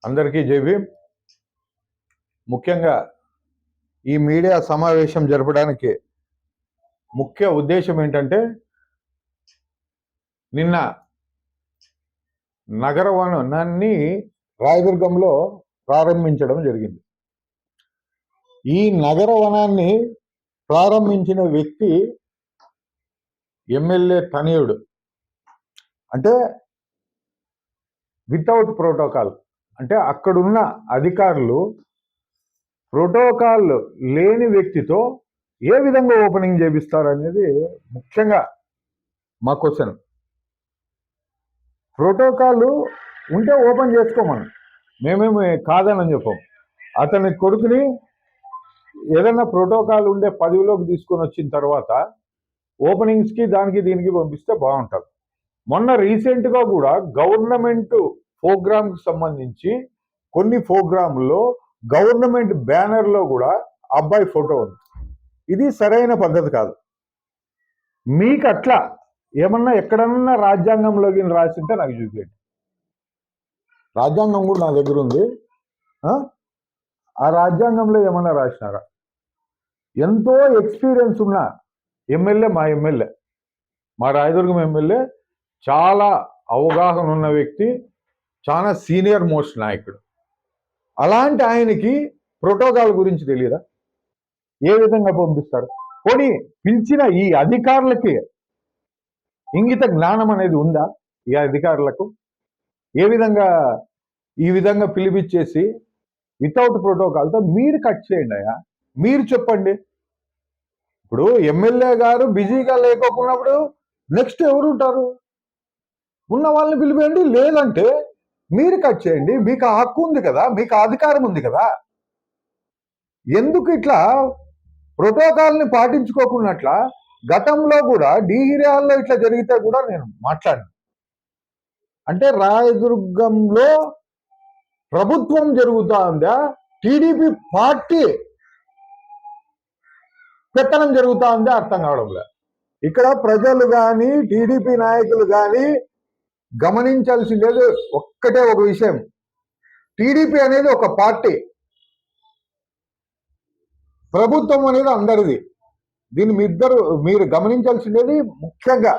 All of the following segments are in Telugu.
అందరికీ జై భీమ్. ముఖ్యంగా ఈ మీడియా సమావేశం జరపడానికి ముఖ్య ఉద్దేశం ఏంటంటే, నిన్న నగర వనాన్ని రాయదుర్గంలో ప్రారంభించడం జరిగింది. ఈ నగర వనాన్ని ప్రారంభించిన వ్యక్తి ఎమ్మెల్యే తనయుడు. అంటే వితౌట్ ప్రోటోకాల్, అంటే అక్కడున్న అధికారులు ప్రోటోకాల్ లేని వ్యక్తితో ఏ విధంగా ఓపెనింగ్ చేపిస్తారు అనేది ముఖ్యంగా మా క్వశ్చన్. ప్రోటోకాల్ ఉంటే ఓపెన్ చేసుకోమని మేమేమి కాదని చెప్పాం. అతని కొడుకుని ఏదైనా ప్రోటోకాల్ ఉండే పదవిలోకి తీసుకొని వచ్చిన తర్వాత ఓపెనింగ్స్కి దానికి దీనికి పంపిస్తే బాగుంటుంది. మొన్న రీసెంట్గా కూడా గవర్నమెంట్ ప్రోగ్రామ్కి సంబంధించి కొన్ని ప్రోగ్రాంలో గవర్నమెంట్ బ్యానర్లో కూడా అబ్బాయి ఫోటో ఉంది. ఇది సరైన పద్ధతి కాదు. మీకు అట్లా ఏమన్నా ఎక్కడన్నా రాజ్యాంగంలోకి రాసింటే నాకు చూపించండి. రాజ్యాంగం కూడా నా దగ్గర ఉంది. ఆ రాజ్యాంగంలో ఏమన్నా రాసినారా? ఎంతో ఎక్స్పీరియన్స్ ఉన్న ఎమ్మెల్యే, మా రాయదుర్గం ఎమ్మెల్యే చాలా అవగాహన ఉన్న వ్యక్తి, చాలా సీనియర్ మోస్ట్ నాయకుడు. అలాంటి ఆయనకి ప్రోటోకాల్ గురించి తెలియదా? ఏ విధంగా పంపిస్తారు? పోనీ పిలిచిన ఈ అధికారులకి ఇంగిత జ్ఞానం అనేది ఉందా? ఈ అధికారులకు ఈ విధంగా పిలిపించేసి వితౌట్ ప్రోటోకాల్తో మీరు కట్ చేయండి అయ్యా, మీరు చెప్పండి. ఇప్పుడు ఎమ్మెల్యే గారు బిజీగా లేకోకున్నప్పుడు నెక్స్ట్ ఎవరు ఉంటారు? ఉన్న వాళ్ళని పిలిపేయండి, లేదంటే మీరు కట్ చేయండి. మీకు ఆ హక్కు ఉంది కదా, మీకు అధికారం ఉంది కదా. ఎందుకు ఇట్లా ప్రోటోకాల్ని పాటించుకోకున్నట్లా? గతంలో కూడా డీహిరియాల్లో ఇట్లా జరిగితే కూడా నేను మాట్లాడిన. అంటే రాయదుర్గంలో ప్రభుత్వం జరుగుతా ఉందా, టీడీపీ పార్టీ పెత్తనం జరుగుతా ఉందా అర్థం కావడం లేదు. ఇక్కడ ప్రజలు కానీ టీడీపీ నాయకులు కానీ గమనించాల్సిందేది ఒక్కటే ఒక విషయం. టీడీపీ అనేది ఒక పార్టీ, ప్రభుత్వం అనేది అందరిది. దీన్ని మీరు గమనించాల్సిందేది ముఖ్యంగా.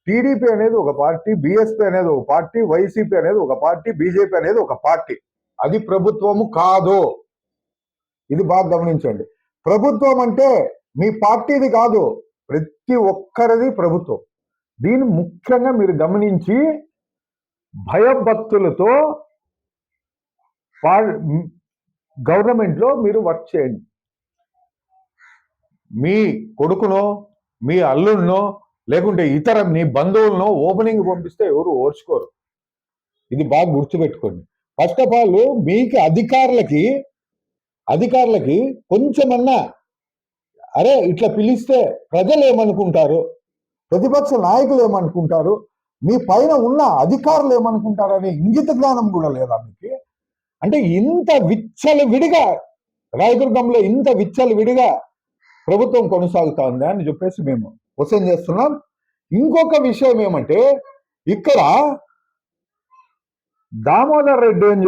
టీడీపీ అనేది ఒక పార్టీ, బీఎస్పీ అనేది ఒక పార్టీ, వైసీపీ అనేది ఒక పార్టీ, బీజేపీ అనేది ఒక పార్టీ. అది ప్రభుత్వము కాదు. ఇది బాగా గమనించండి. ప్రభుత్వం అంటే మీ పార్టీది కాదు, ప్రతి ఒక్కరిది ప్రభుత్వం. దీన్ని ముఖ్యంగా మీరు గమనించి భయభక్తులతో గవర్నమెంట్లో మీరు వర్క్ చేయండి. మీ కొడుకునో, మీ అల్లుడినో, లేకుంటే ఇతర మీ బంధువులను ఓపెనింగ్ పంపిస్తే ఎవరు ఓర్చుకోరు. ఇది బాగా గుర్తుపెట్టుకోండి. ఫస్ట్ ఆఫ్ ఆల్ మీకు అధికారులకి కొంచెమన్నా అరే ఇట్లా పిలిస్తే ప్రజలు ఏమనుకుంటారు, ప్రతిపక్ష నాయకులు ఏమనుకుంటారు, మీ పైన ఉన్న అధికారులు ఏమనుకుంటారు అనే ఇంగిత జ్ఞానం కూడా లేదా మీకు? అంటే ఇంత విచ్చలవిడిగా రాయదుర్గంలో ఇంత విచ్చలవిడిగా ప్రభుత్వం కొనసాగుతా ఉందా అని చెప్పేసి మేము క్వశ్చన్ చేస్తున్నాం. ఇంకొక విషయం ఏమంటే, ఇక్కడ దామోదర్ రెడ్డి అని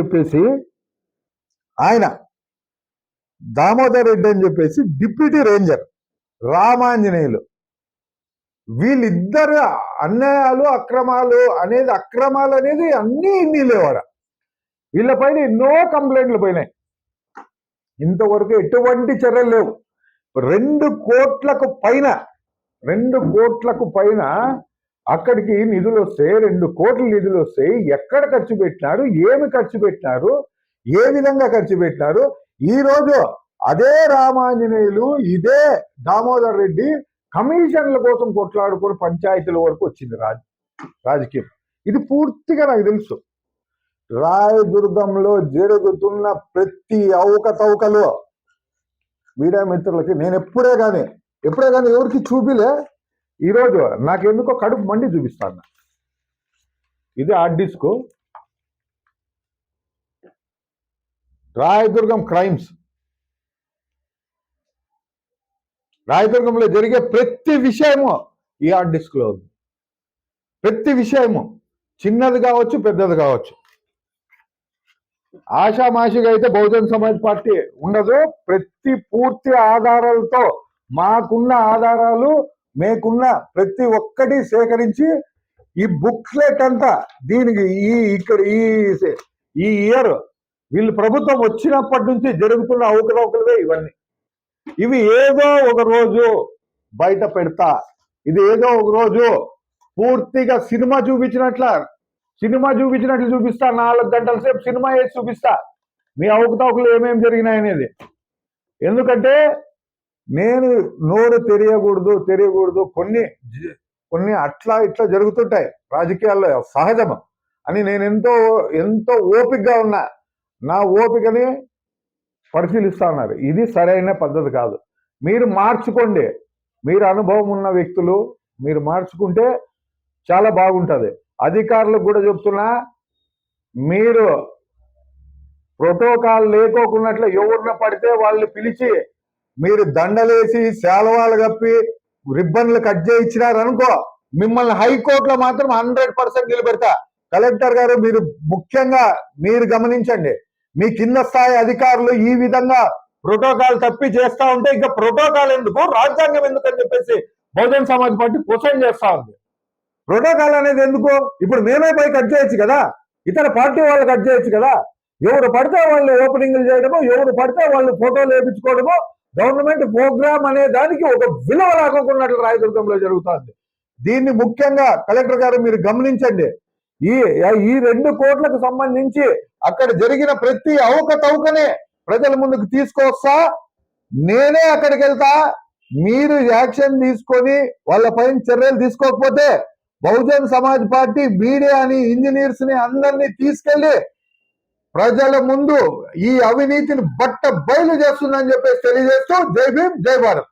చెప్పేసి డిప్యూటీ రేంజర్ రామాంజనేయులు, వీళ్ళిద్దరు అన్యాయాలు అక్రమాలు అనేది అన్నీ ఇన్ని లేవాడ. వీళ్ళపైన ఎన్నో కంప్లైంట్లు పోయినాయి. ఇంతవరకు ఎటువంటి చర్యలు లేవు. 2 కోట్లకు పైన అక్కడికి నిధులు వస్తాయి. 2 కోట్ల నిధులు వస్తాయి. ఎక్కడ ఖర్చు పెట్టినారు, ఏమి ఖర్చు పెట్టినారు, ఏ విధంగా ఖర్చు పెట్టినారు? ఈరోజు అదే రామాంజనేయులు, ఇదే దామోదర్ రెడ్డి కమిషన్ల కోసం కొట్లాడుకొని పంచాయతీల వరకు వచ్చింది రాజకీయం. ఇది పూర్తిగా నాకు తెలుసు. రాయదుర్గంలో జరుగుతున్న ప్రతి అవకతవకలు మీడియా మిత్రులకి నేను ఎప్పుడే కానీ ఎవరికి చూపిలే. ఈరోజు నాకెందుకో కడుపు మండి చూపిస్తాను. ఇది హార్డ్ డిస్క్, రాయదుర్గం క్రైమ్స్. రాయదుర్గంలో జరిగే ప్రతి విషయము ఈ హార్డ్ డిస్క్లో ఉంది. ప్రతి విషయము, చిన్నది కావచ్చు, పెద్దది కావచ్చు. ఆషామాషిగా అయితే బహుజన్ సమాజ్ పార్టీ ఉండదు. ప్రతి పూర్తి ఆధారాలతో మాకున్న ఆధారాలు మేకున్న ప్రతి ఒక్కటి సేకరించి ఈ బుక్లెట్ అంతా దీనికి ఇక్కడ ఈ ఇయర్ వీళ్ళు ప్రభుత్వం వచ్చినప్పటి నుంచి జరుగుతున్న అవకతవకలే ఇవన్నీ. ఇవి ఏదో ఒక రోజు బయట పెడతా, ఇది ఏదో ఒక రోజు పూర్తిగా సినిమా చూపించినట్లు చూపిస్తా. 4 గంటల సేపు సినిమా వేసి చూపిస్తా మీ అవకతవకలు ఏమేమి జరిగినాయనేది. ఎందుకంటే నేను నోరు తెలియకూడదు కొన్ని అట్లా ఇట్లా జరుగుతుంటాయి రాజకీయాల్లో, సహజం అని నేను ఎంతో ఓపికగా ఉన్నా. నా ఓపికని పరిశీలిస్తా ఉన్నారు. ఇది సరైన పద్ధతి కాదు. మీరు మార్చుకోండి. మీరు అనుభవం ఉన్న వ్యక్తులు, మీరు మార్చుకుంటే చాలా బాగుంటుంది. అధికారులకు కూడా చెప్తున్నా, మీరు ప్రోటోకాల్ లేకోకున్నట్లు ఎవరిన పడితే వాళ్ళు పిలిచి మీరు దండలేసి శాలవాలు కప్పి రిబ్బన్లు కట్ చేయించినారనుకో, మిమ్మల్ని హైకోర్టులో మాత్రం 100% నిలబెడతా. కలెక్టర్ గారు మీరు ముఖ్యంగా మీరు గమనించండి. మీ కింద స్థాయి అధికారులు ఈ విధంగా ప్రోటోకాల్ తప్పి చేస్తా ఉంటే ఇంకా ప్రోటోకాల్ ఎందుకు, రాజ్యాంగం ఎందుకు అని చెప్పేసి బహుజన్ సమాజ్ పార్టీ క్వశ్చన్ చేస్తా ఉంది. ప్రోటోకాల్ అనేది ఎందుకు? ఇప్పుడు మేమే పోయి కట్ చేయొచ్చు కదా, ఇతర పార్టీ వాళ్ళు కట్ చేయొచ్చు కదా. ఎవరు పడితే వాళ్ళు ఓపెనింగ్లు చేయడమో, ఎవరు పడితే వాళ్ళు ఫోటోలు వేయించుకోవడమో గవర్నమెంట్ ప్రోగ్రామ్ అనే దానికి ఒక విలువ లేకున్నట్లు రాయదుర్గంలో జరుగుతుంది. దీన్ని ముఖ్యంగా కలెక్టర్ గారు మీరు గమనించండి. ఈ 2 కోట్లకు సంబంధించి అక్కడ జరిగిన ప్రతి అవకతవకనే ప్రజల ముందుకు తీసుకొస్తా. నేనే అక్కడికి వెళ్తా. మీరు యాక్షన్ తీసుకొని వాళ్ళపైన చర్యలు తీసుకోకపోతే బహుజన్ సమాజ్ పార్టీ మీడియాని, ఇంజనీర్స్ ని అందరినీ తీసుకెళ్లి ప్రజల ముందు ఈ అవినీతిని బయలు చేస్తుందని చెప్పేసి తెలియజేస్తూ జై భీమ్, జై భారత్.